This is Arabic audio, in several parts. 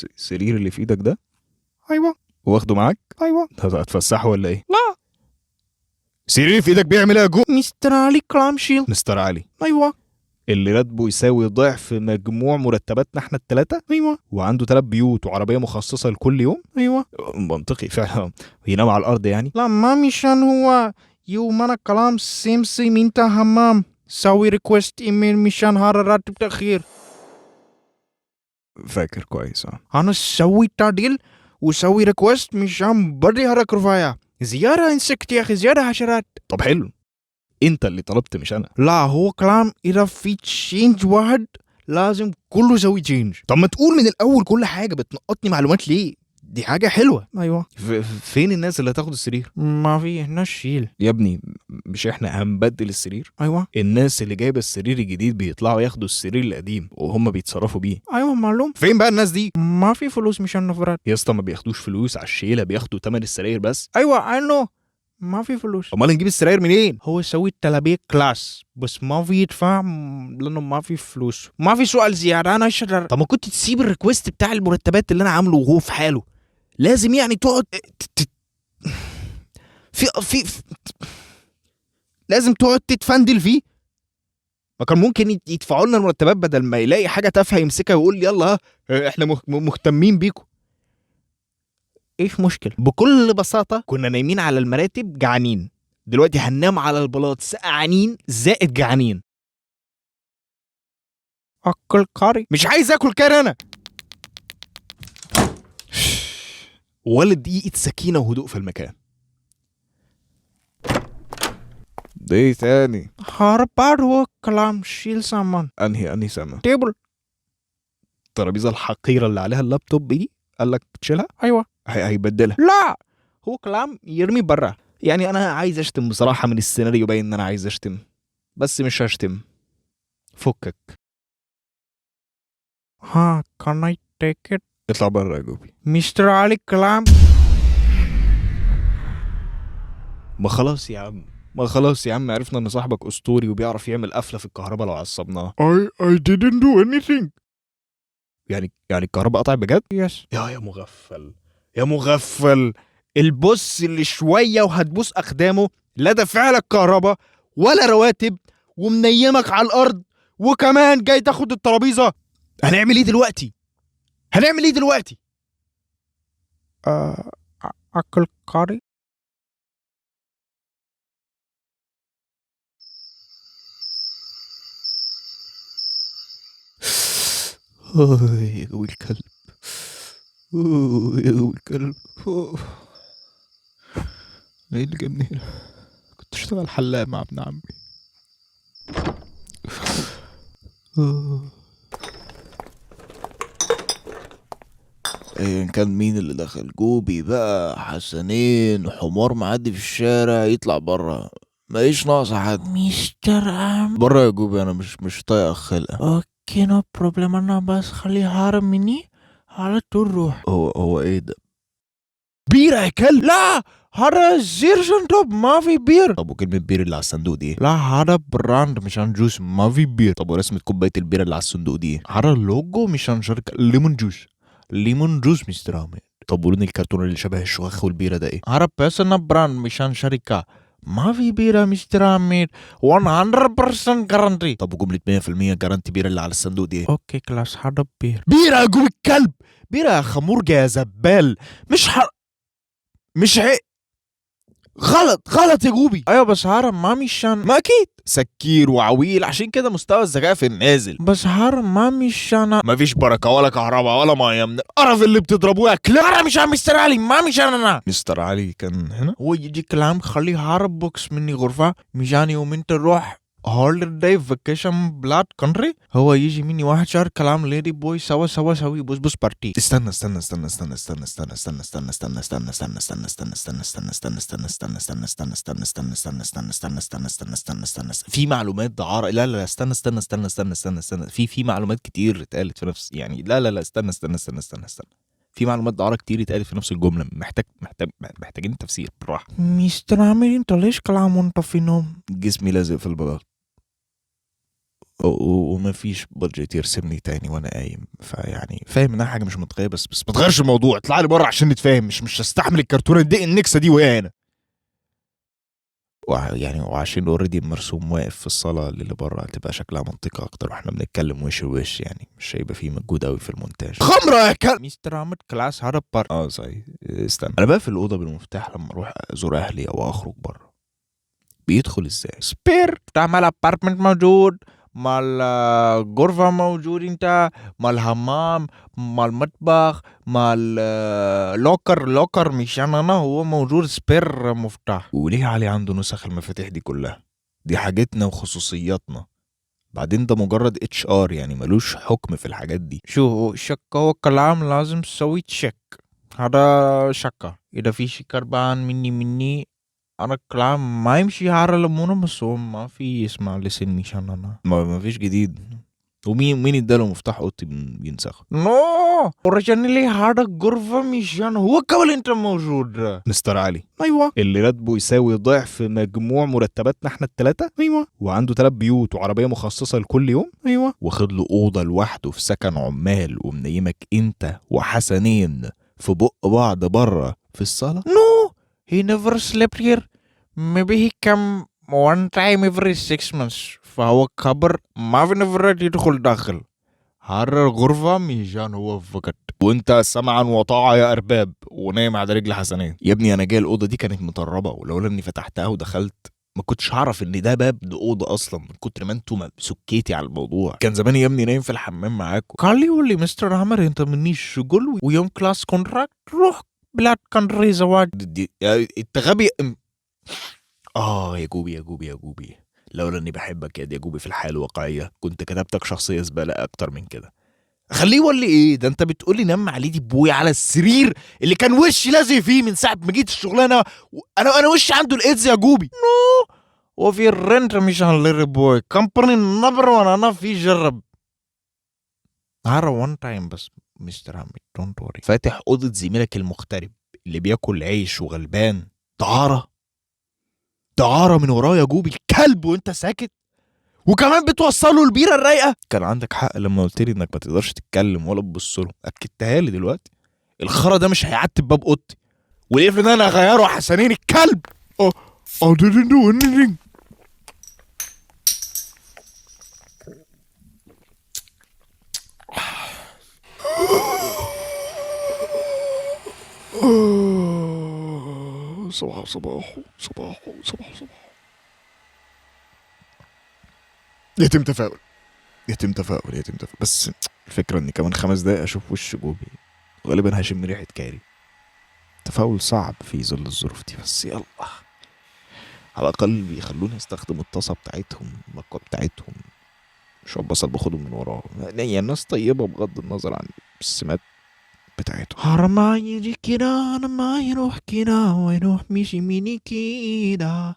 السرير اللي في ايدك ده؟ ايوه. واخده معاك؟ ايوه. هتفسحه ولا ايه؟ لا. السرير اللي في ايدك بيعمل ايه يا جو؟ مستر علي كلام شيل. مستر علي ايوه. اللي راتبه يساوي ضعف مجموع مرتباتنا احنا الثلاثه؟ ايوه. وعنده 3 بيوت وعربيه مخصصه لكل يوم؟ ايوه. منطقي فعلا. ينام على الارض يعني؟ لا ما مشان هو يوم انا كلام سيمسي انت همام سوي ريكوست ايميل مشان هذا راتب تاخير. فاكر كويس. انا سوي تعديل وسوي ريكوست مشان بدي هذا كرفايه زياده انسكت يا اخي زياده حشرات. طب حلو، انت اللي طلبت مش انا. لا هو كلام اذا في تشينج واحد لازم كله يسوي تشينج. طب ما تقول من الاول كل حاجه، بتنقطني معلومات ليه؟ دي حاجه حلوه. ايوه. فين الناس اللي هتاخد السرير؟ ما في هنا شيل يا ابني مش احنا هنبدل السرير؟ ايوه. الناس اللي جايبه السرير الجديد بيطلعوا ياخدوا السرير القديم وهم بيتصرفوا بيه. ايوه معلوم. فين بقى الناس دي؟ ما في فلوس مشان نفرات يا اسطى ما بياخدوش فلوس على الشيله، بياخدوا تمن السراير بس. ايوه انه ما في فلوس. امال نجيب السراير منين؟ هو يسوي التلابيه كلاس بس ما في يدفع لانه ما في فلوس. ما في سؤال زياده انا شدر. طب ما كنت تسيب الريكوست بتاع المرتبات اللي انا عامله وهو في حاله. لازم يعني تقعد في لازم تقعد تتفندل فيه. ما كان ممكن يدفعوا لنا المرتبات بدل ما يلاقي حاجه تافهه يمسكها ويقول لي يلا احنا مهتمين بيكم. ايش مشكل؟ بكل بساطه كنا نايمين على المراتب جعانين، دلوقتي هننام على البلاط سقعانين زائد جعانين. اكل كاري. مش عايز اكل كاري انا. ولا دقيقه سكينه وهدوء في المكان. دي تاني هاربار هو كلام شيل سامان. انهي سما؟ تيبل. الترابيزه الحقيره اللي عليها اللابتوب دي قال لك تشيلها؟ ايوه. هيبدلها. لا هو كلام يرمي برا. يعني انا عايز اشتم بصراحه، من السيناريو باين ان انا عايز اشتم بس مش هشتم. فكك. ها can I take it؟ اطلع برا يا جوبي. مستر علي كلام. ما خلاص يا عم عرفنا ان صاحبك اسطوري وبيعرف يعمل قفله في الكهرباء لو عصبناه. I didn't do anything. يعني الكهرباء قطعت بجد؟ يس. يا مغفل البص اللي شويه وهتبوس اقدامه، لا دافع لك كهرباء ولا رواتب ومنيمك على الارض وكمان جاي تاخد الترابيزه. هنعمل ايه دلوقتي؟ اكل كاري. يا قوي الكلب. ايه اللي جابني هنا؟ كنت اشتغل حلاق مع ابن عمي. ايا كان مين اللي دخل، جوبي بقى، حسنين، حمار معدي في الشارع، يطلع برا، ماليش ناقص حد. مستر عم برا يا جوبي، انا مش طايق خلقه. اوكي نو بروبلم. انا بس خليه هارب مني على طول روح. هو ايه ده؟ بيرة يا كلب. لا هذا زيرشن توب ما في بير. طب وكلمة بير اللي على الصندوق دي؟ لا هذا براند مشان جوس ما في بير. طب ورسمة كوباية البيرة اللي على الصندوق دي؟ هذا لوجو مشان شركة ليمون جوس مستر عامر. طب ولون الكرتون اللي شبه الشواخ والبيرة ده ايه؟ هذا بيرسونال براند مشان شركة ما في بيرة مستر عامر 100% جارانتي. طب وجملة 100% جارانتي بيرة اللي على الصندوق دي ايه؟ اوكي كلاس هذا بير. بيرة يا جوب الكلب، بيرة يا خمورجة يا زبال. مش غلط يا جوبي. ايوه بس هذا ما مشان. ما اكيد سكير وعويل، عشان كده مستوى الذكاء في النازل. بس هذا ما مشان. مفيش بركه ولا كهرباء ولا ميه من القرف اللي بتضربوه يا كلاب. هذا مشان مستر علي ما مشان انا. مستر علي كان هنا. هو يجي كلام خليه هارب بوكس مني غرفة مشان يومين تروح هوليداي فيكيشن بلاد كونتري. هو يجي مني 1 شهر كلام ليدي بوي سوي بوس بارتي. استنى في معلومات دعارة. لا استنى في معلومات كتير اتقالت في نفس يعني لا استنى في معلومات دعارة كتير اتقالت في نفس الجملة. محتاجين تفسير بالراحة. مستر عامر انت ليش كلام وانت في نوم؟ جسمي لازق في البلاط. ومفيش بادجت يرسمني تاني وانا قايم، فيعني فاهم انها حاجه مش منطقيه، بس ما تغيرش الموضوع، اطلع لي بره عشان نتفاهم. مش هستحمل الكرتونه دي النكسه دي وهي هنا. يعني وعشان اوريدي مرسوم واقف في الصاله اللي بره هتبقى شكلها منطقي اكتر واحنا بنتكلم وش لوش، يعني مش هيبقى فيه مجهود قوي في المونتاج. خمره يا كلب. مستر عمد كلاس هذا بار صحيح. استنى، انا بقى في الاوضه بالمفتاح لما اروح ازور اهلي او اخرج بره. بيدخل ازاي؟ سبير بتاع مال ابارتمنت موجود، مال غرفة موجود، انت مال حمام، مال مطبخ، مال لوكر مشان انا هو موجود سبير مفتاح. وليه علي عنده نسخ المفاتيح دي كلها؟ دي حاجتنا وخصوصياتنا. بعدين ده مجرد HR يعني ملوش حكم في الحاجات دي. شو شك هو كلام لازم تسوي تشيك، هذا شكة. اذا في شي كربان مني انا كلام ما يمشي هارا لمونا، بس هو ما في اسمع لسن مشان انا ما فيش جديد. ومين اداله مفتاح اوضتي بينسخ؟ نو ورجعني لي هذا غرفة مشان هو قبل انت موجود. مستر علي ايوه اللي راتبه يساوي ضعف مجموع مرتباتنا احنا التلاتة. ايوه وعنده 3 بيوت وعربية مخصصة لكل يوم. ايوه واخد له أوضة لوحده في سكن عمال ومنيمك انت وحسنين في بق بعض بره في الصالة. No, he never slept here. Maybe he come one time every 6 months. فهو كبر ما في نفرت يدخل داخل. هذا الغرفة ميجان هو فقط. وانت سمعا وطاعة يا أرباب ونايم على رجل حسنين. يا ابني أنا جاي الأوضة دي كانت مطربة، ولولا إني فتحتها ودخلت ما كنتش هعرف إن ده باب لأوضة أصلا، من كتر ما انتوا سكيتي على الموضوع. كان زماني يا ابني نايم في الحمام معاكم. قال لي ولي مستر عمر انت منيش شغل ويوم كلاس كونتراكت روح بلاد كانتري زواج. انت غبي. يا جوبي لولا اني بحبك يا جوبي في الحياة الواقعية كنت كتبتك شخصية زبالة اكتر من كده. خليه يولي ايه ده؟ انت بتقولي نام على دي بوي على السرير اللي كان وشي لازق فيه من ساعة ما جيت الشغلانة. انا وشي عنده الايدز يا جوبي. نو وفي الرنت مش هنلري بوي كمباني نمبر وانا انا في جرب هذا وان تايم بس مستر عمي دونت وري. فاتح اوضة زميلك المغترب اللي بياكل عيش وغلبان دعارة من ورايا يا جوبي الكلب وانت ساكت، وكمان بتوصله البيرة الرايقة. كان عندك حق لما قلت لي انك ما تقدرش تتكلم ولا تبص له، اكدتها لي دلوقتي. الخرا ده مش هيعتب باب اوضتي، والقفل ده انا هغيره حسنين الكلب. I didn't do anything. صباح يتم تفاؤل. بس الفكرة اني كمان 5 دقايق اشوف وش جوبي غالبا هشم ريحة كاري. تفاؤل صعب في ظل الظروف دي، بس يلا على الاقل بيخلوني استخدم الطاسة بتاعتهم المكوى بتاعتهم، مش بصل باخدهم من وراهم. يعني الناس طيبة بغض النظر عن السمات بتاعتهم. هرما يجي كده انا ما يروح كده ويروح مشي مني كده.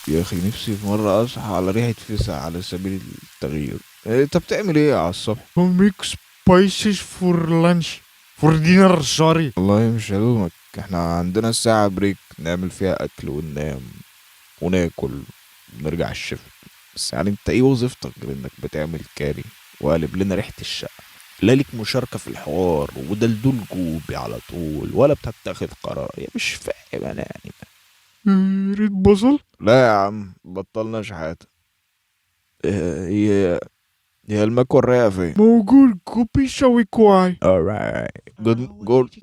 يا اخي نفسي في مرة اصحى على ريحة فسا على سبيل التغيير. انت بتعمل ايه على الصبح؟ make spices for lunch for dinner sorry. والله مش هلومك، احنا عندنا ساعة بريك نعمل فيها اكل وننام وناكل ونرجع الشفت. بس يعني انت ايه وظيفتك غير انك بتعمل كاري وقالب لنا ريحة الشقة؟ لا ليك مشاركة في الحوار ودلدول جوبي على طول ولا بتتخذ قرار؟ يعني مش فاهم انا يعني. ريد بصل. لا يا عم بطلنا شحاتة. هي المكوى الرايقة فين؟ موجود كوبي شوي كواي. alright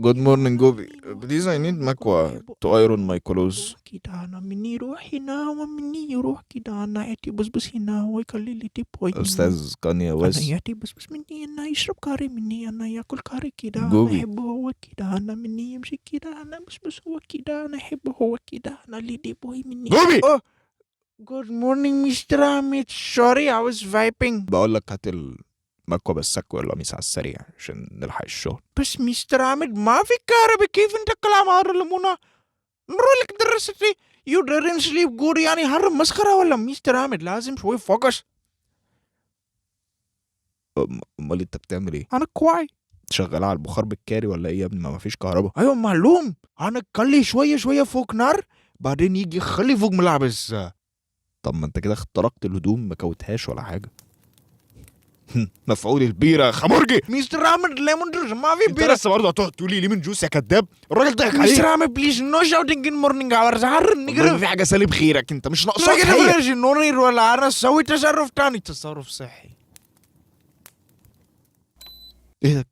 good morning جوبي. please I need مكوى to iron my clothes. كده انا مني يروح هنا ومني يروح كده انا ياتي بس هنا ويخلي لي تيبوي. أستاذ كانيا انا ويست. ياتي بس مني انا يشرب كاري مني انا ياكل كاري كده جوبي. انا احبه هو كده انا مني يمشي كده انا بس هو كده انا احبه هو كده انا اللي تيبوي مني. جوبي Good morning Mr. Amit. Sorry I was vaping. بقول لك هات المكوى بالسك والقميص على السريع عشان نلحق الشغل. بس مستر عامد ما في كهرباء، كيف انت كلام هذا الليمونة؟ نروح لك درستي you didn't sleep good يعني هذا مسخرة ولا مستر عامد؟ لازم شوي فوكس. امال انت بتعمل ايه؟ انا كواي شغال على البخار بالكاري ولا ايه يا ابني؟ ما فيش كهرباء. ايوه معلوم، انا كلي شوية فوق نار بعدين يجي خلي فوق ملابس. طب ما انت كده اخترقت الهدوم ما كوتهاش ولا حاجه. مفعول البيره خمرجي. مستر عامر ليمون جوس ما في انت بيرة. لسه برضه هتقعد تقول لي ليمون جوس يا كداب؟ الراجل ضحك مستر عليك. عامر بليز نو شاوتنج ان مورنينج اورز هر والله النجرة. في حاجه سالب خيرك، انت مش ناقصاك لكن حاجه. بلاش نورير ولا انا سوي تصرف تاني، تصرف صحي. ايه ده؟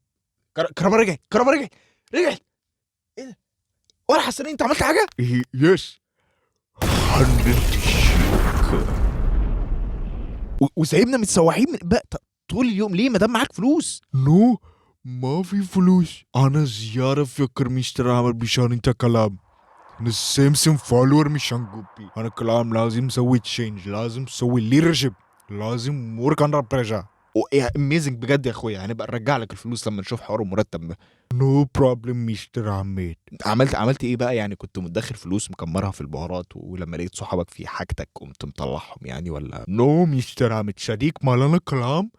كرامه رجعت، كرامه رجعت. ايه ده؟ ولا حسنين انت عملت حاجه؟ يس حننت الشيك. وسايبنا متسوحين من بقى طول اليوم ليه ما دام معاك فلوس؟ نو ما في فلوس. انا زيارة فكر مستر عامر بشان انت كلام. انا سيمسون فولور مشان جوبي. انا كلام لازم نسوي تشينج، لازم نسوي ليدرشيب، لازم ورك اندر بريشر. ايه اميزنج بجد يا اخويا، هنبقى نرجع لك الفلوس لما نشوف حوار المرتب ده. نو بروبلم مستر عماد. عملت ايه بقى يعني؟ كنت مدخر فلوس مكمرها في البهارات ولما لقيت صحابك في حاجتك قمت مطلعهم يعني ولا؟ نو مستر عماد صديق مالنا كلام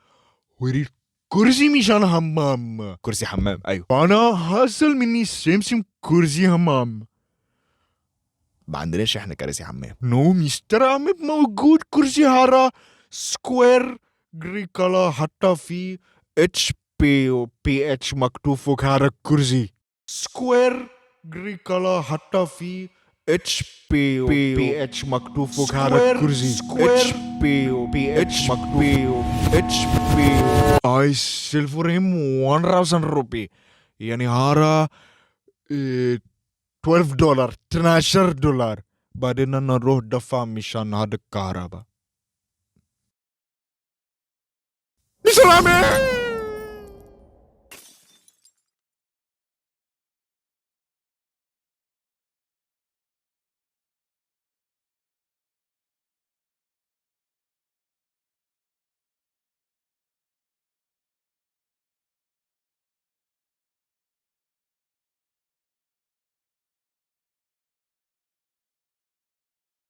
وري كرسي مشان همام. كرسي حمام ايوه. انا حاصل مني سيمسون كرسي همام. ما عندناش احنا كراسي حمام. نو مستر عماد موجود كرسي هارا سكوير جري كلا حتى في اتش بي و بي اتش مكتوب فوق هذا الكرسي. سكوير جري كلا حتى في اتش بي و بي اتش مكتوب فوق هذا الكرسي. اتش بي و بي اتش مكتوب اتش بي. I sell for him 1000 روبي يعني هارا $12 $12. بعدين انا نروح دفع مشان هذا الكهرباء. سلامي.